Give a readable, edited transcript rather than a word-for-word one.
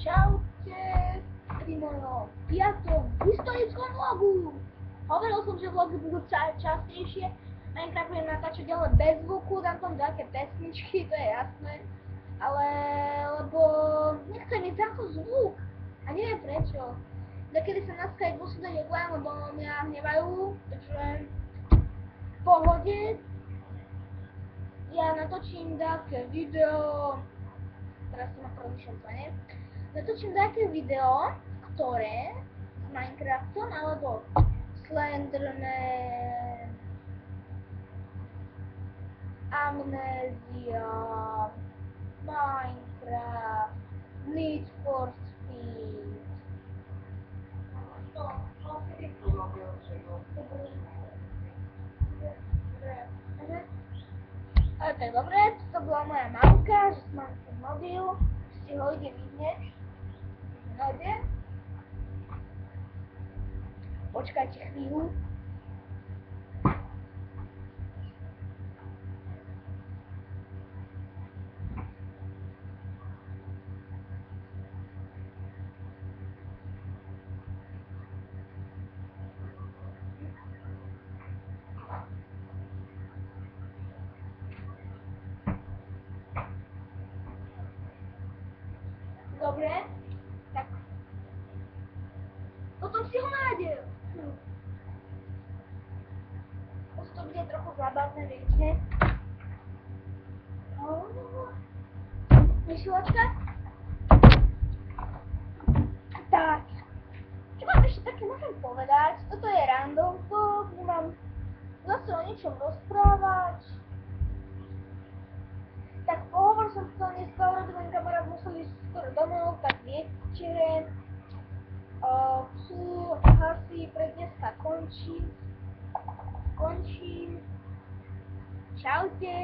Čaute pri mojom 5. historickom vlogu. Hovoril som, že vlogy budú častejšie. Minecraft budem natáčať ale bez zvuku, dám tam nejaké pesničky, to je jasné. Ale lebo nechcem mať taký zvuk. A neviem prečo. Niekedy sa na Skype musím dať odlám, lebo mňa hnevajú, takže v pohode. Ja natočím také video, teraz som na prvýšom plane. Natočím také video, ktoré s Minecraftom alebo Slenderman, Amnesia, Minecraft, Need for Speed. Ale to je dobré, to bola moja mamka, že mám ten mobil, si ho ide vidieť. Nájdem. Počkajte chvíľu. Dobre, tak potom si ho nájdem. Už to bude trochu zábavné, viete. Myšilačka? Tak. Čo vám ešte také môžem povedať? Toto je random vlog, kde mám zase o niečom rozprávať. Tak pohovor som chcel dneska urobiť, len kamarát musel ísť skoro domov, tak viete. Asi pre dneska končím. Čaute.